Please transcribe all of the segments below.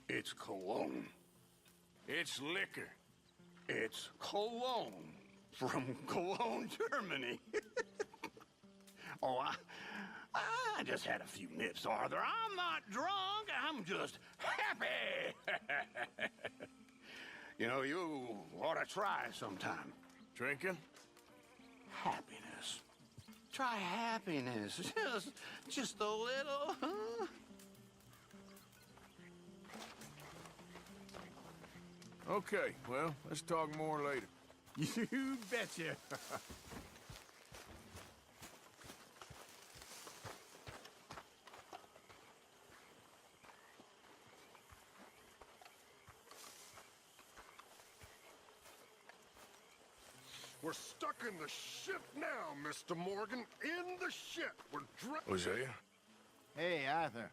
It's cologne. It's liquor. It's cologne from Cologne, Germany. Oh, I just had a few nips, Arthur. I'm not drunk. I'm just happy. You know, you ought to try sometime. Drinking? Happiness. Try happiness. Just a little, huh? Okay, well, let's talk more later. You betcha. We're stuck in the ship now, Mr. Morgan. In the ship. We're Hosea? Hey, Arthur.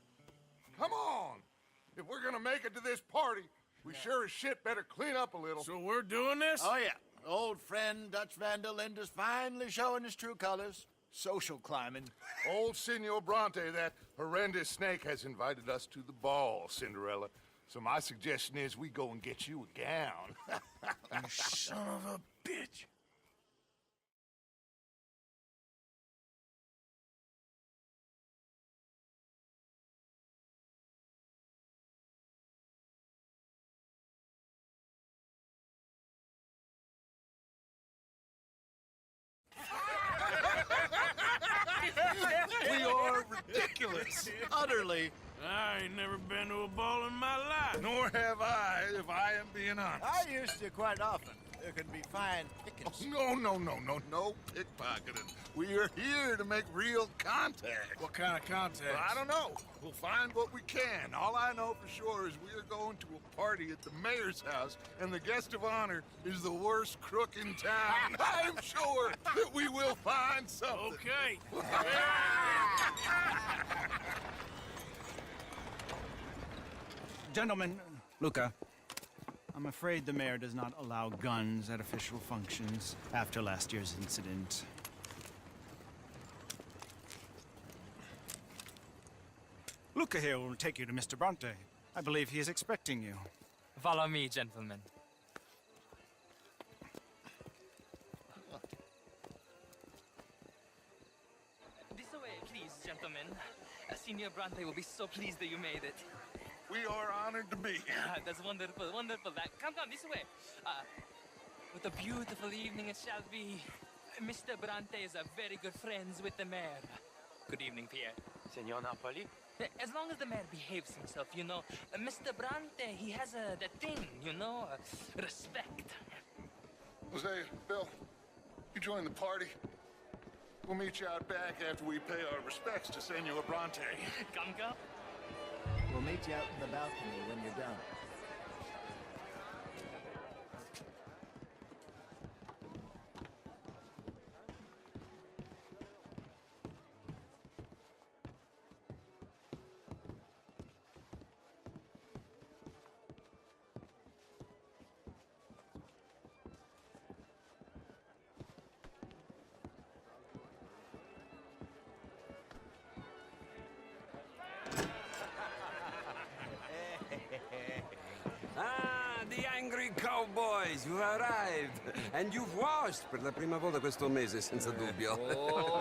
Come on! If we're gonna make it to this party, we sure as shit better clean up a little. So we're doing this? Oh, yeah. Old friend Dutch Van der Linde's finally showing his true colors. Social climbing. Old Senor Bronte, that horrendous snake, has invited us to the ball, Cinderella. So my suggestion is we go and get you a gown. You son of a bitch. We are ridiculous. Utterly. I ain't never been to a ball in my life. Nor have I, if I am being honest. I used to quite often. There can be fine pickings. No pickpocketing. We are here to make real contact. What kind of contact? Well, I don't know. We'll find what we can. All I know for sure is we are going to a party at the mayor's house, and the guest of honor is the worst crook in town. I'm sure that we will find something. Okay. Gentlemen, Luca, I'm afraid the mayor does not allow guns at official functions after last year's incident. Luca here will take you to Mr. Bronte. I believe he is expecting you. Follow me, gentlemen. This way, please, gentlemen. Senior Bronte will be so pleased that you made it. We are honored to be here. That's wonderful, wonderful. Come, this way. What a beautiful evening it shall be. Mr. Bronte is a very good friends with the mayor. Good evening, Pierre. Senor Napoli? As long as the mayor behaves himself, you know. Mr. Bronte, he has that thing, you know, respect. Jose, Bill, you join the party. We'll meet you out back after we pay our respects to Senor Bronte. Come. We'll meet you out in the balcony when you're done. Ah, the angry cowboys, you arrived. And you've washed per la prima volta questo mese, senza dubbio.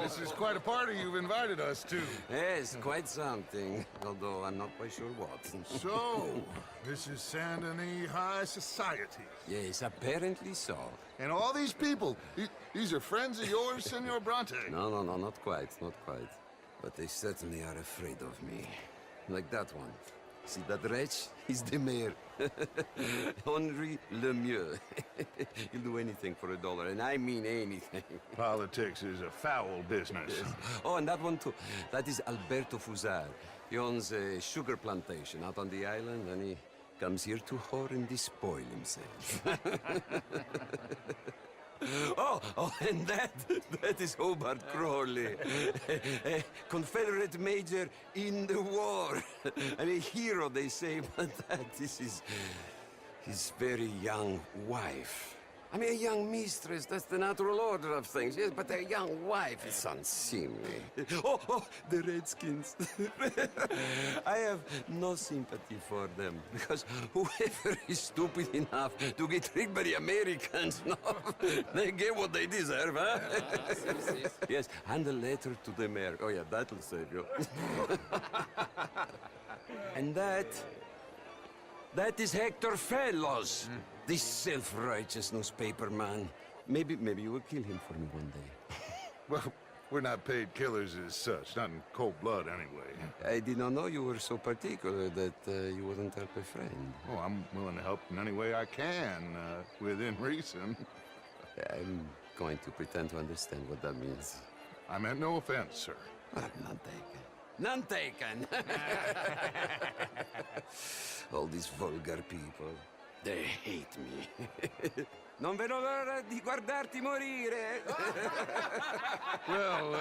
This is quite a party you've invited us to. Yes, quite something. Although I'm not quite sure what. So, this is Saint Denis High Society. Yes, apparently so. And all these people, these are friends of yours, Senor Bronte? No, not quite, not quite. But they certainly are afraid of me. Like that one. See that wretch? He's the mayor. Henri Lemieux. He'll do anything for $1, and I mean anything. Politics is a foul business. Yes. Oh, and that one too. That is Alberto Fusar. He owns a sugar plantation out on the island, and he comes here to whore and despoil himself. Oh, and that is Hobart Crawley, a Confederate major in the war. And a hero, they say, but that is his very young wife. I mean, a young mistress, that's the natural order of things, yes, but a young wife is unseemly. Oh, the Redskins. I have no sympathy for them, because whoever is stupid enough to get tricked by the Americans, no, they get what they deserve, huh? Yes, and a letter to the mayor. Oh, yeah, that'll save you. And that is Hector Fellows. This self-righteous newspaper man. Maybe you will kill him for me one day. Well, we're not paid killers as such, not in cold blood anyway. I did not know you were so particular that you wouldn't help a friend. Oh, I'm willing to help in any way I can, within reason. I'm going to pretend to understand what that means. I meant no offense, sir. Well, none taken. None taken! All these vulgar people, they hate me. Non vedo l'ora di guardarti morire. Well,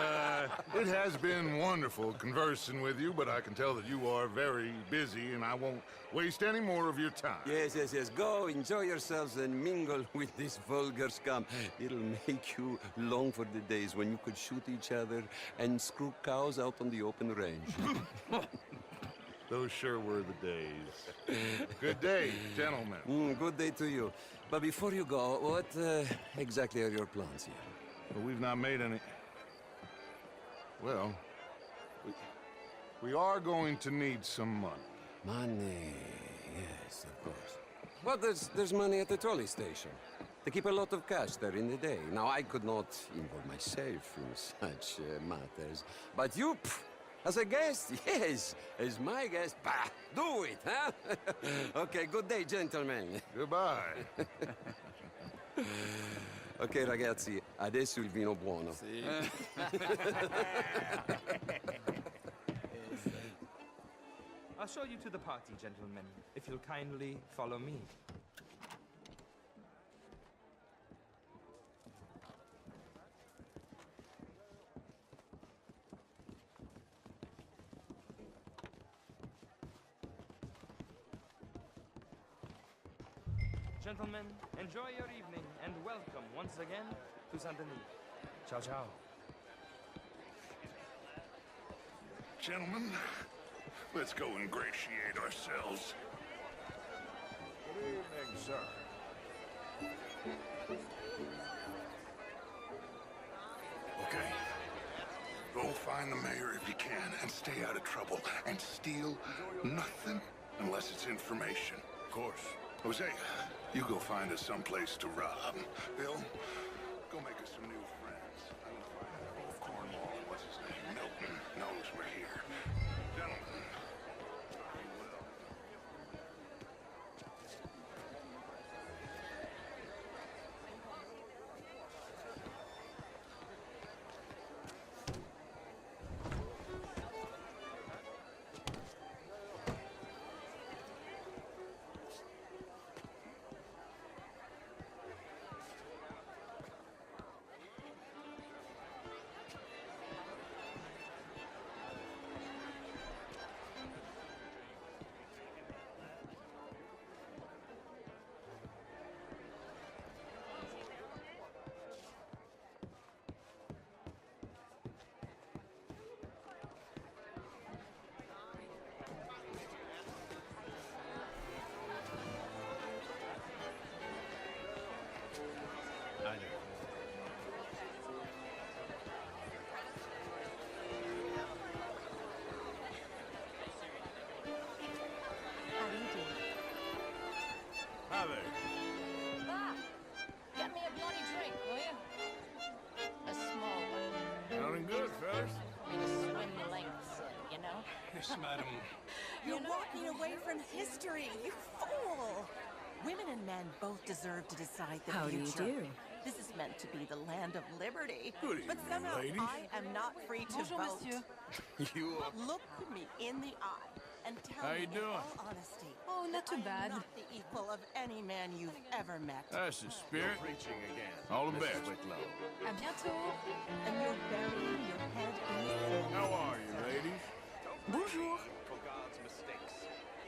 it has been wonderful conversing with you, but I can tell that you are very busy, and I won't waste any more of your time. Yes. Go, enjoy yourselves, and mingle with this vulgar scum. It'll make you long for the days when you could shoot each other and screw cows out on the open range. Those sure were the days. Good day, gentlemen. Good day to you. But before you go, what exactly are your plans here? Well, we've not made any... Well, we are going to need some money. Money, yes, of course. Well, there's money at the trolley station. They keep a lot of cash there in the day. Now, I could not involve myself in such matters. But you, as a guest, yes, as my guest, bah, do it, huh? Okay, good day, gentlemen. Goodbye. Ok, ragazzi, adesso il vino buono. Sì. I'll show you to the party, gentlemen, if you'll kindly follow me. Gentlemen, enjoy your evening and welcome once again to Saint Denis. Ciao, ciao. Gentlemen, let's go ingratiate ourselves. Good evening, sir. Okay. Go find the mayor if you can and stay out of trouble. And steal nothing unless it's information. Of course. Hosea, you go find us someplace to rob. Bill, go make us some new friends. I'm gonna find out old Cornwall and what's his name? Milton knows we're here. Gentlemen. Hi there. Ah, get me a bloody drink, will you? A small one. Sounding good, fellas. I mean, a swim length, you know? Yes, madam. You're walking away from history, you fool! Women and men both deserve to decide the future. How do you do? This is meant to be the land of liberty. Good But evening, somehow ladies. I am not free to Bonjour, vote. monsieur. You Look me in the eye and tell How me you in doing? all honesty Oh, not too that I bad. am not the equal of any man you've ever met. That's the spirit. Preaching again. All the best. À bientôt. And you're burying your head in the sand. How are you, ladies? Bonjour. For God's mistakes,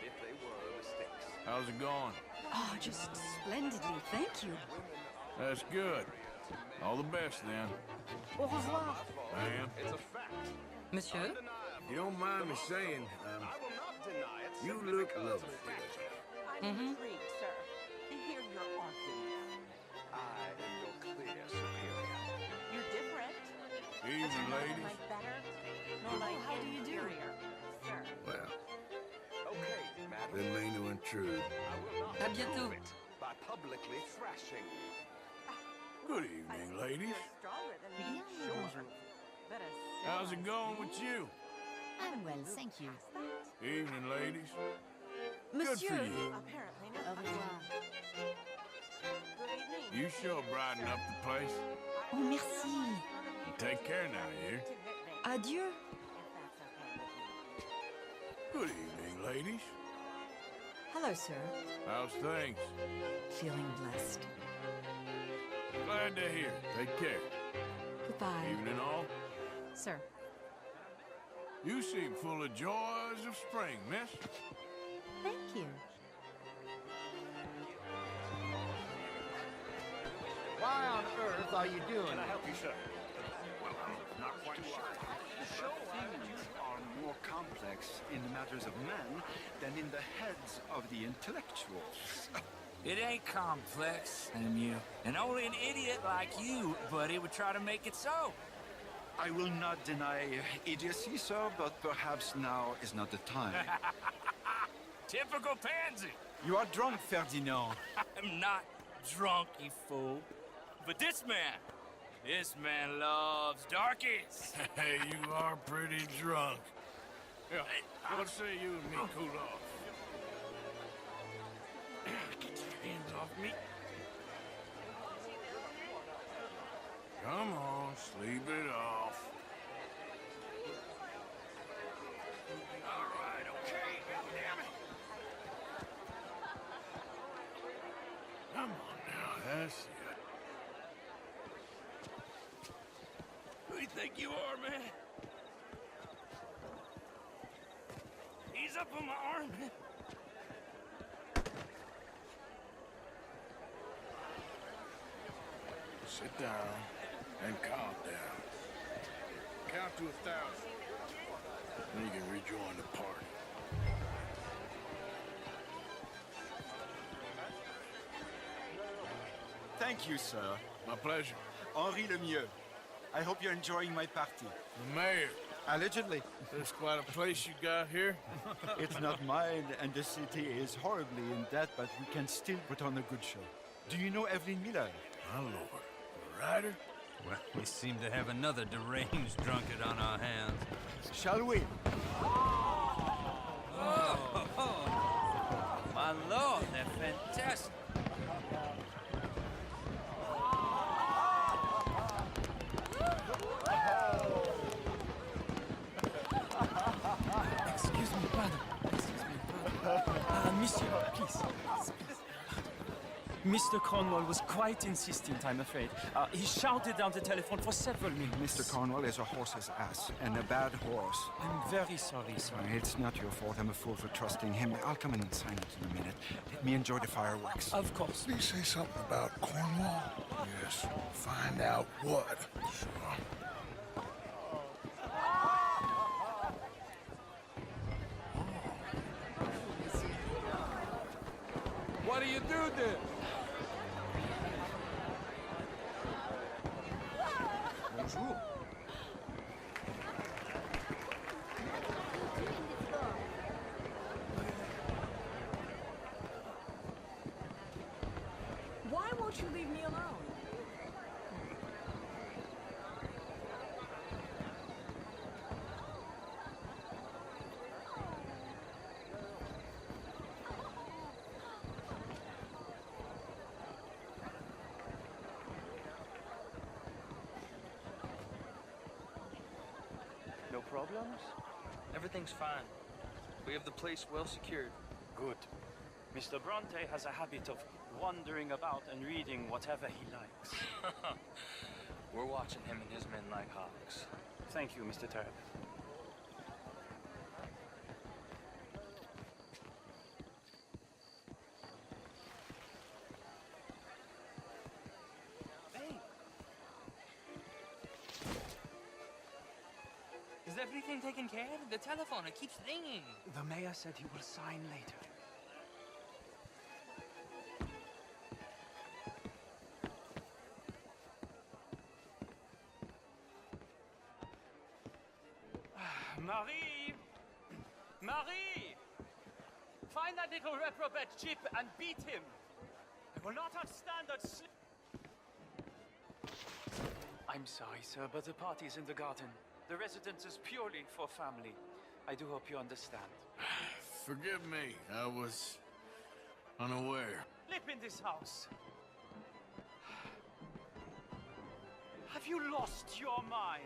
if they were mistakes. How's it going? Oh, just splendidly, thank you. That's good. All the best, then. Au revoir. Ma'am. Monsieur? You don't mind me saying, you look lovely. I'm intrigued, sir. To hear your argument. I am your clear superior. You're different. Evening, Neither ladies. my better, nor my how do you do? inferior, sir. Well, Okay, madam. didn't mean to intrude. I will not How'd you do? prove it by publicly thrashing you. Good evening, ladies. You're stronger than me, sure. But a How's it going with you? I'm well, thank you. Evening, ladies. Good Monsieur. for you. apparently Au not. revoir. Good evening. You sure brighten up the place. Oh, merci. Take care now, you. To hit me, Adieu. if that's okay with you. Good evening, ladies. Hello, sir. How's things? Feeling blessed. Glad to hear. Take care. Goodbye. Evening, all. Sir. You seem full of joys of spring, miss. Thank you. Why on earth are you doing Can I it? help you, sir? Well, I'm not quite sure. Things are more complex in the matters of men than in the heads of the intellectuals. It ain't complex, you. And only an idiot like you, buddy, would try to make it so. I will not deny idiocy, sir, but perhaps now is not the time. Typical pansy. You are drunk, Ferdinand. I'm not drunk, you fool. But this man loves darkies. Hey, you are pretty drunk. Yeah, what say you and me cool off? Get your hands off me. Come on, sleep it off. All right, okay. Damn it. Come on now, that's it. Who do you think you are, man? Ease up on my arm, man. Sit down and calm down. Count to 1,000. Then you can rejoin the party. Thank you, sir. My pleasure. Henri Lemieux. I hope you're enjoying my party. The mayor. Allegedly. There's quite a place you got here. It's not mine, and the city is horribly in debt, but we can still put on a good show. Do you know Evelyn Miller? My lord. The rider? Well, we seem to have another deranged drunkard on our hands. Shall we? My lord, they're fantastic. Excuse me, pardon. Monsieur, please. Mr. Cornwall was quite insistent, I'm afraid. He shouted down the telephone for several minutes. Mr. Cornwall is a horse's ass, and a bad horse. I'm very sorry, sir. It's not your fault. I'm a fool for trusting him. I'll come in and sign it in a minute. Let me enjoy the fireworks. Of course. Did he say something about Cornwall? Yes. Find out what. Sure. What do you do then? Bonjour. Why won't you leave me alone? No problems? Everything's fine. We have the place well secured. Good. Mr. Bronte has a habit of wandering about and reading whatever he likes. We're watching him and his men like hawks. Thank you, Mr. Terrell. everything taken care of? The telephone, it keeps ringing. The mayor said he will sign later. Marie! Marie! Find that little reprobate Chip and beat him. I will not have standard I'm sorry, sir, but the party is in the garden. The residence is purely for family. I do hope you understand. Forgive me, I was unaware. Live in this house. Have you lost your mind?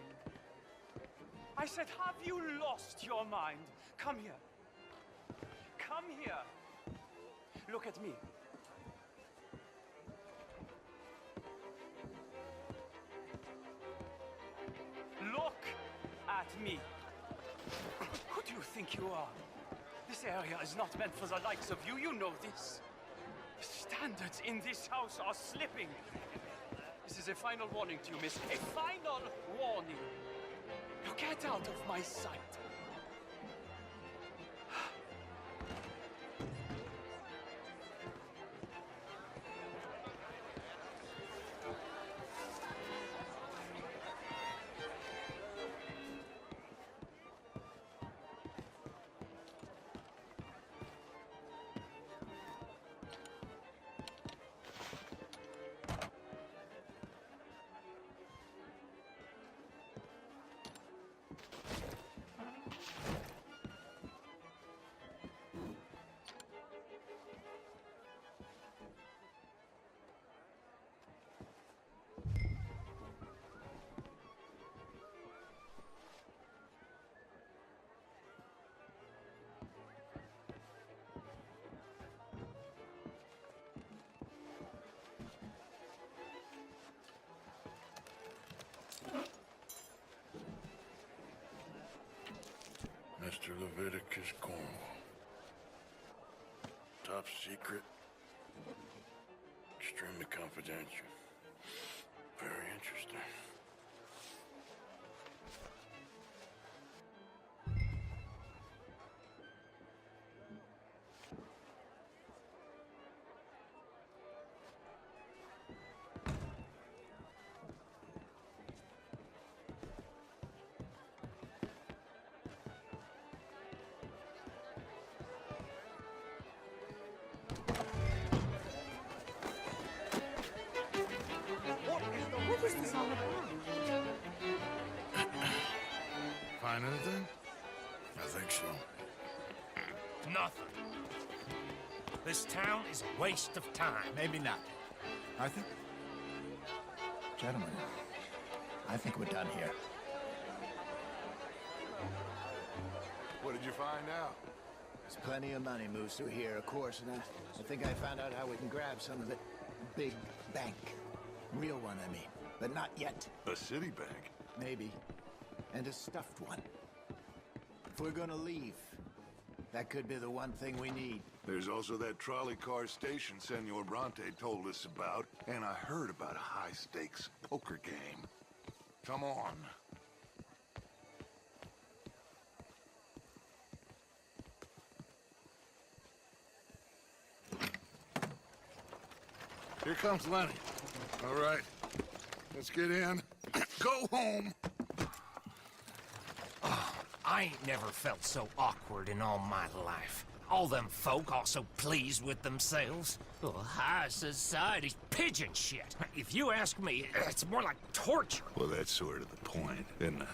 I said, have you lost your mind? Come here. Come here. Look at me. Look at me. Who do you think you are? This area is not meant for the likes of you. You know this. The standards in this house are slipping. This is a final warning to you, miss. A final warning. Now get out of my sight. Mr. Leviticus Cornwall. Top secret. Extremely confidential. Very interesting. What is this all about? Find anything? I think so. Nothing. This town is a waste of time. Maybe not. Arthur? Gentlemen, I think we're done here. What did you find out? There's plenty of money moves through here, of course, and I think I found out how we can grab some of it. Big bank. Real one, I mean. But not yet. A city bank? Maybe. And a stuffed one. If we're gonna leave, that could be the one thing we need. There's also that trolley car station Senor Bronte told us about, and I heard about a high-stakes poker game. Come on. Here comes Lenny. All right, let's get in. Go home. I ain't never felt so awkward in all my life. All them folk all so pleased with themselves. Oh, high society's pigeon shit. If you ask me, it's more like torture. Well, that's sort of the point, isn't it?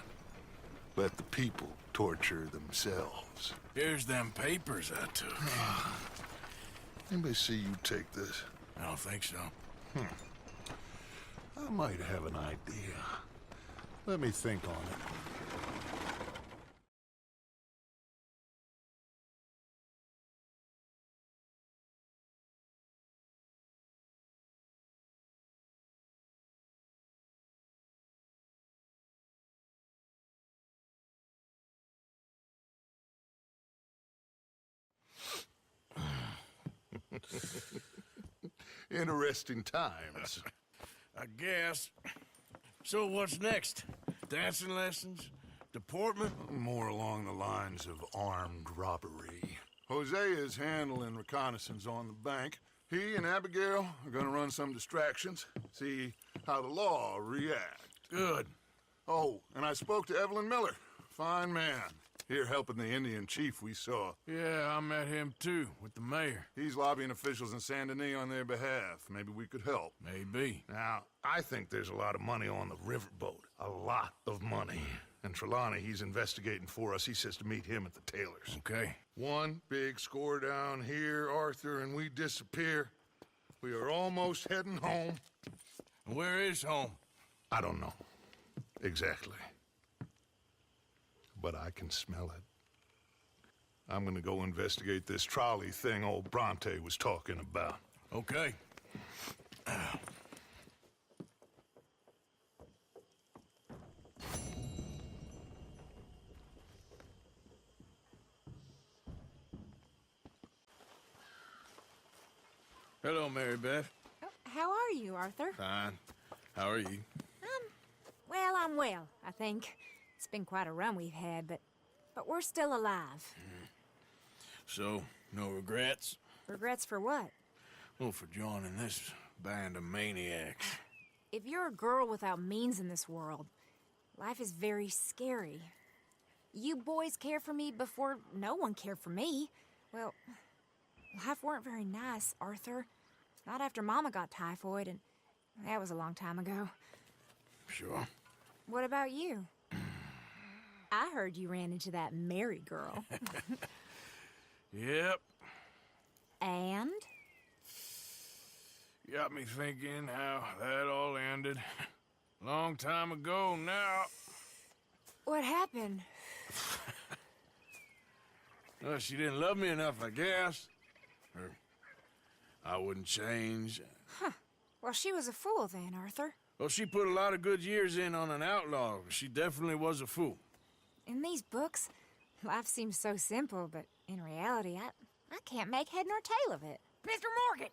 Let the people torture themselves. Here's them papers I took. Anybody see you take this? I don't think so. I might have an idea. Let me think on it. Interesting times. I guess. So what's next? Dancing lessons? Deportment? More along the lines of armed robbery. Hosea is handling reconnaissance on the bank. He and Abigail are gonna run some distractions, see how the law reacts. Good. Oh, and I spoke to Evelyn Miller. Fine man. Here helping the Indian chief we saw. Yeah, I met him too, with the mayor. He's lobbying officials in Saint Denis on their behalf. Maybe we could help. Maybe. Now, I think there's a lot of money on the riverboat. A lot of money. And Trelawney, he's investigating for us. He says to meet him at the Taylors. Okay. One big score down here, Arthur, and we disappear. We are almost heading home. Where is home? I don't know. Exactly. But I can smell it. I'm gonna go investigate this trolley thing old Bronte was talking about. Okay. Hello, Mary Beth. Oh, how are you, Arthur? Fine. How are you? Well, I'm well, I think. It's been quite a run we've had, but we're still alive. So, no regrets? Regrets for what? Well, for joining this band of maniacs. If you're a girl without means in this world, life is very scary. You boys cared for me before no one cared for me. Well, life weren't very nice, Arthur. Not after Mama got typhoid, and that was a long time ago. Sure. What about you? I heard you ran into that Mary girl. Yep. And? Got me thinking how that all ended. Long time ago now. What happened? Well, she didn't love me enough, I guess. Or I wouldn't change. Huh. Well, she was a fool then, Arthur. Well, she put a lot of good years in on an outlaw. She definitely was a fool. In these books, life seems so simple, but in reality, I can't make head nor tail of it. Mr. Morgan!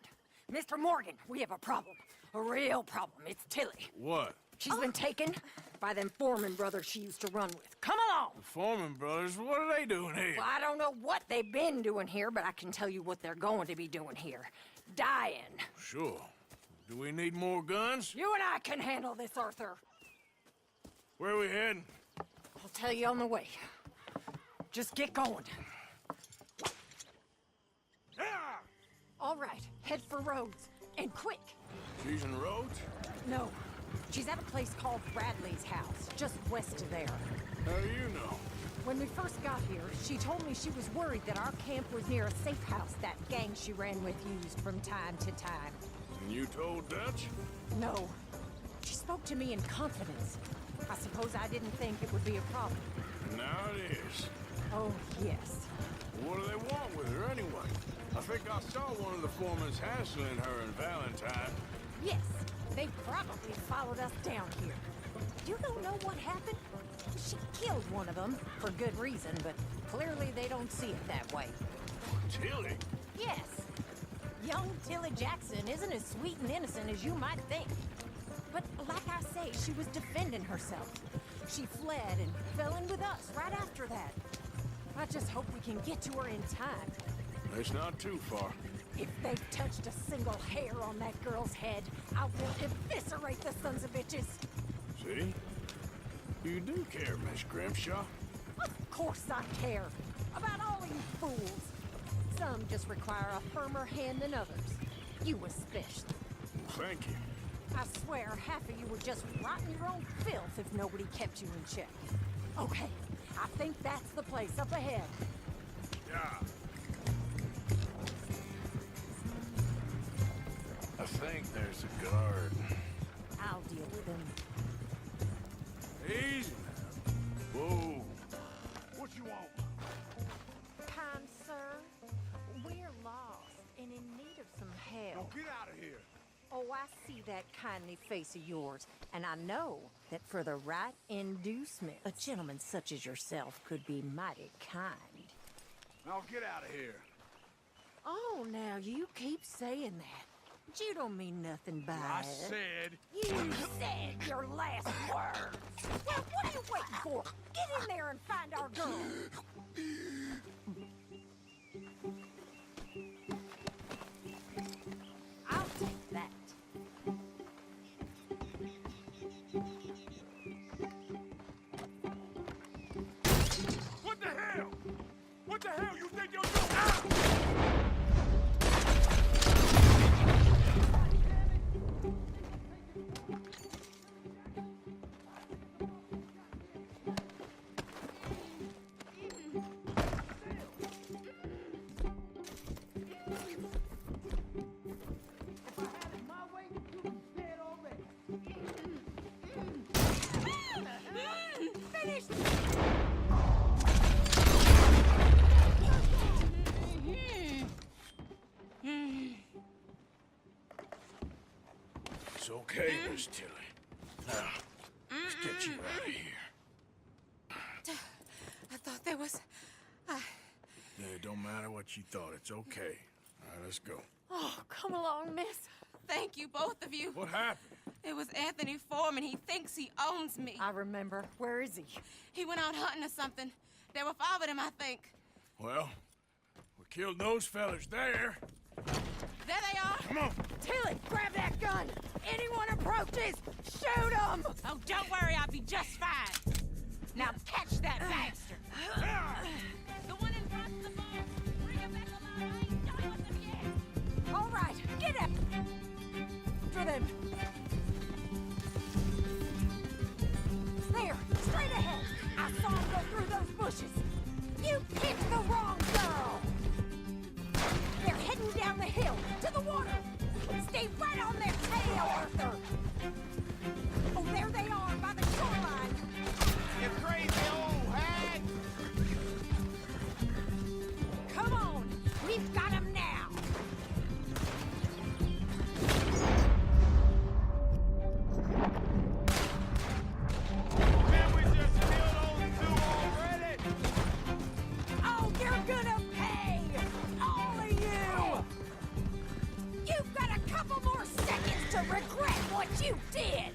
Mr. Morgan, we have a problem. A real problem. It's Tilly. What? She's been taken by them Foreman brothers she used to run with. Come along! The Foreman brothers? What are they doing here? Well, I don't know what they've been doing here, but I can tell you what they're going to be doing here. Dying. Sure. Do we need more guns? You and I can handle this, Arthur. Where are we heading? I'll tell you on the way. Just get going. All right, head for Rhodes, and quick. She's in Rhodes? No, she's at a place called Bradley's house, just west of there. How do you know? When we first got here, she told me she was worried that our camp was near a safe house that gang she ran with used from time to time. And you told Dutch? No. She spoke to me in confidence. I suppose I didn't think it would be a problem. Now it is. Oh, yes. What do they want with her anyway? I think I saw one of the foremans hassling her and Valentine. Yes, they probably followed us down here. You don't know what happened? She killed one of them, for good reason, but clearly they don't see it that way. Tilly? Yes. Young Tilly Jackson isn't as sweet and innocent as you might think. But like I say, she was defending herself. She fled and fell in with us right after that. I just hope we can get to her in time. It's not too far. If they've touched a single hair on that girl's head, I will eviscerate the sons of bitches. See? You do care, Miss Grimshaw. Of course I care. About all you fools. Some just require a firmer hand than others. You especially. Thank you. I swear half of you would just rot in your own filth if nobody kept you in check. Okay, I think that's the place up ahead. Yeah. I think there's a guard. I'll deal with him. Easy now. Whoa. What you want? Kind sir, we're lost and in need of some help. Get out of here. Oh, I see that kindly face of yours, and I know that for the right inducement, a gentleman such as yourself could be mighty kind. Now get out of here. Oh, now you keep saying that. You don't mean nothing by I it. said... You said your last words. Well, what are you waiting for? Get in there and find our girl. I'll take that. What the hell? What the hell you think you're doing? Ah! It's okay, Miss Tilly. Now, let's get you out of here. I thought there was... Yeah, it don't matter what you thought. It's okay. All right, let's go. Oh, come along, miss. Thank you, both of you. What happened? It was Anthony Foreman. He thinks he owns me. I remember. Where is he? He went out hunting or something. There were 5 of them, I think. Well, we killed those fellas there. There they are. Come on. Tilly, grab that gun. Anyone approaches, shoot them. Oh, don't worry. I'll be just fine. Now catch that bastard. The one in front of the bar. Bring him back alive. I ain't done with him yet. All right, get up. After them. There, straight ahead. I saw him go through those bushes. You picked the wrong girl. They're heading down the hill to the water. Stay right on their tail, Arthur. Oh, there they are by the shoreline. You crazy old hag! Come on, we've got him now. Can we just kill those 2 already? Oh, you're gonna pay! All of you! You've got a couple more seconds to regret what you did!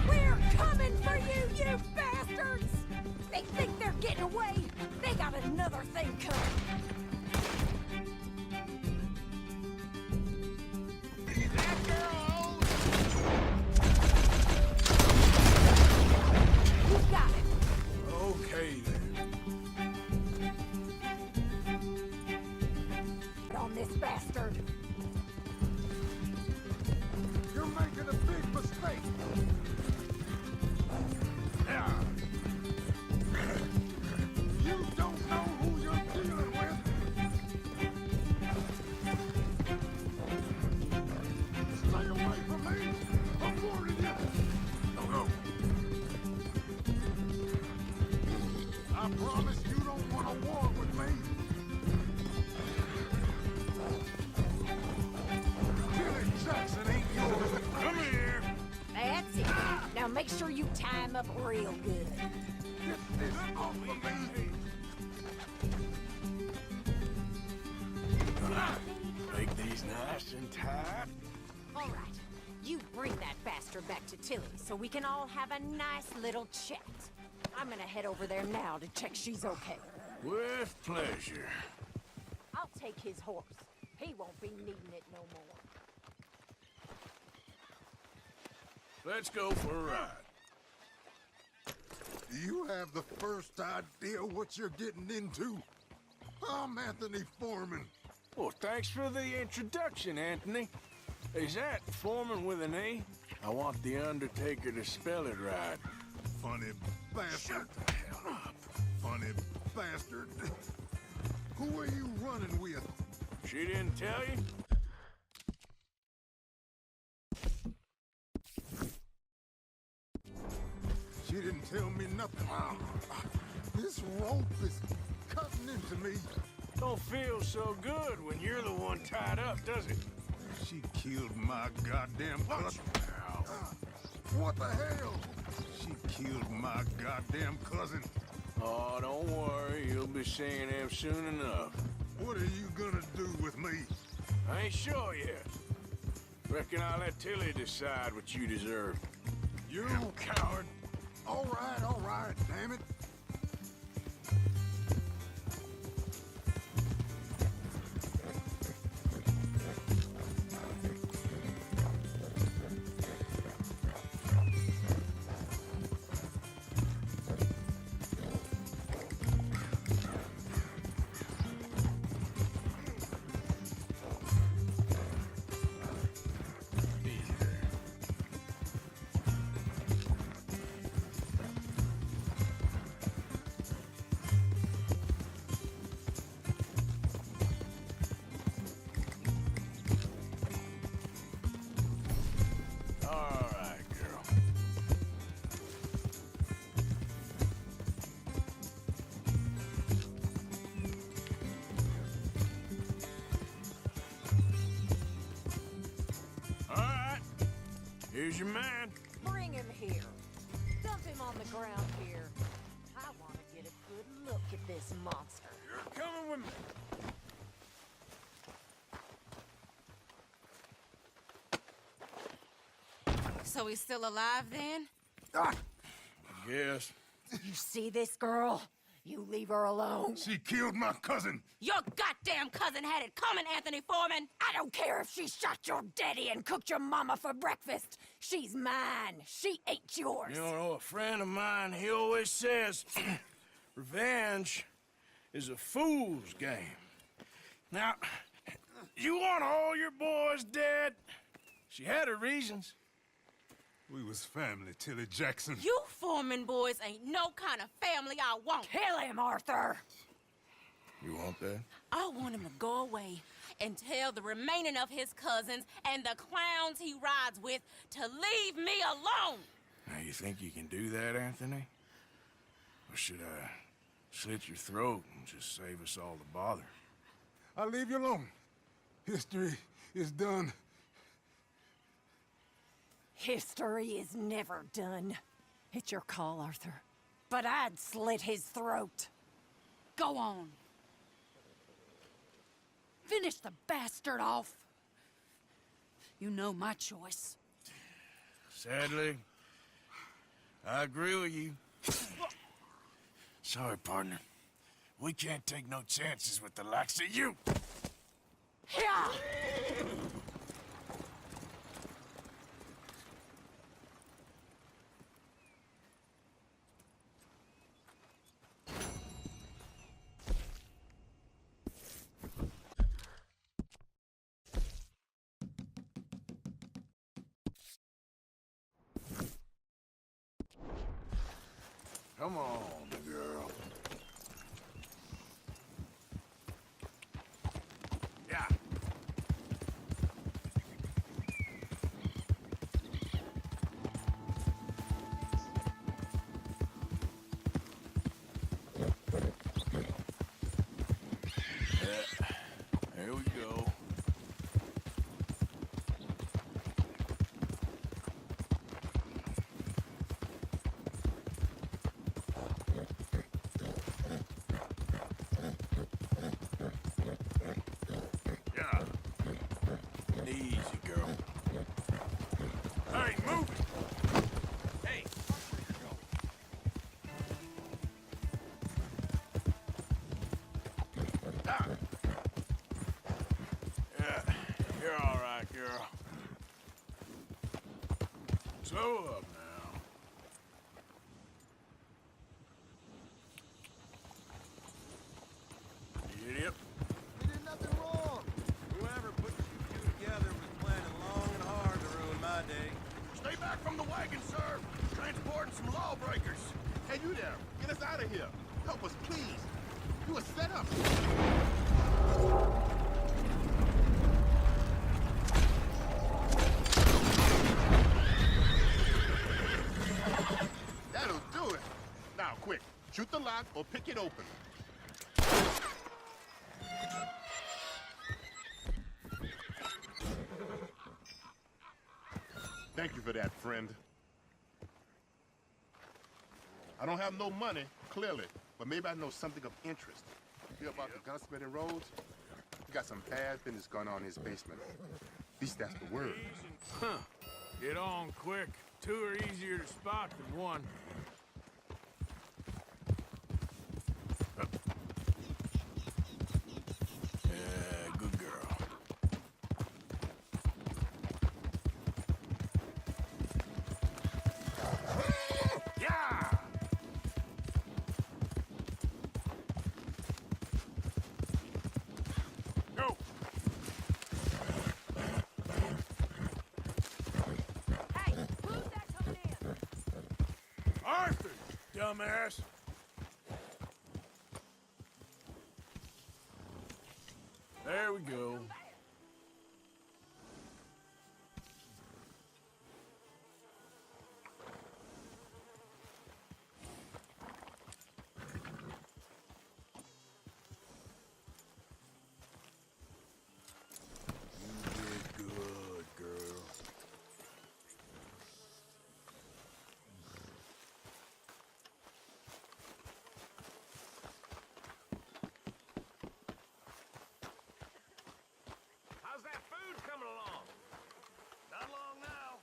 We're coming for you, you bastards! They think they're getting away. They got another thing coming. That girl! You got it. Okay, then. On this bastard. You're making a big mistake. You don't know who you're dealing with. Stay away from me. I'm warning you. Don't go. I promise you don't want a war with me. Billy Jackson ain't yours. Come here. That's it. Now make sure you tie him up real good. Get this off of me. Make these nice and tight. All right. You bring that bastard back to Tilly so we can all have a nice little chat. I'm gonna head over there now to check she's okay. With pleasure. I'll take his horse. He won't be needing it no more. Let's go for a ride. Do you have the first idea what you're getting into? I'm Anthony Foreman. Well, thanks for the introduction, Anthony. Is that Foreman with an A? I want the Undertaker to spell it right. Funny bastard. Shut the hell up. Funny bastard. Who are you running with? She didn't tell you? She didn't tell me nothing. This rope is cutting into me. Don't feel so good when you're the one tied up, does it? She killed my goddamn cousin. What the hell? She killed my goddamn cousin. Oh, don't worry. You'll be be seeing him soon enough. What are you gonna do with me? I ain't sure yet. Reckon I'll let Tilly decide what you deserve. You coward. All right, damn it. Here's your man. Bring him here. Dump him on the ground here. I want to get a good look at this monster. You're coming with me. So he's still alive then? Yes. You see this girl? You leave her alone. She killed my cousin. Your goddamn cousin had it coming, Anthony Foreman! I don't care if she shot your daddy and cooked your mama for breakfast. She's mine. She ain't yours. You know, a friend of mine, he always says, revenge is a fool's game. Now, you want all your boys dead? She had her reasons. We was family, Tilly Jackson. You Foreman boys ain't no kind of family I want. Kill him, Arthur! You want that? I want him to go away and tell the remaining of his cousins and the clowns he rides with to leave me alone. Now, you think you can do that, Anthony? Or should I slit your throat and just save us all the bother? I'll leave you alone. History is done. History is never done. It's your call, Arthur. But I'd slit his throat. Go on. Finish the bastard off. You know my choice. Sadly, I agree with you. Sorry, partner. We can't take no chances with the likes of you. Yeah. Come on, girl. Yeah. There we go. Easy, girl. Hey, move it! Hey, ah. Yeah, you're all right, girl. Slow up now. Idiot. You did nothing wrong. Whoever put you two together was planning long and hard to ruin my day. Stay back from the wagon, sir. Transporting some lawbreakers. Hey, you there. Get us out of here. Help us, please. You were set up. That'll do it. Now, quick. Shoot the lock or pick it open. Thank you for that, friend. I don't have no money, clearly, but maybe I know something of interest. You hear about the gunsmith in Rhodes? He got some bad business going on in his basement. At least that's the word. Huh. Get on quick. Two are easier to spot than one. Yeah, good girl. Yeah! Go! Hey, who's that coming in? Arthur, dumbass! There we go. You did good, girl. How's that food coming along? Not long now.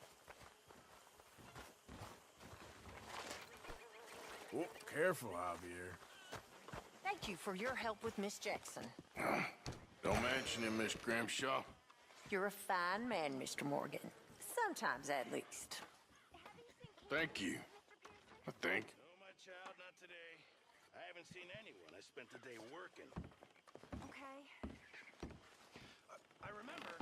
Oh, careful, Javier. Thank you for your help with Miss Jackson. Don't mention him, Miss Grimshaw. You're a fine man, Mr. Morgan. Sometimes, at least. Thank you. I think. No, my child, not today. I haven't seen anyone. I spent the day working. Okay. I remember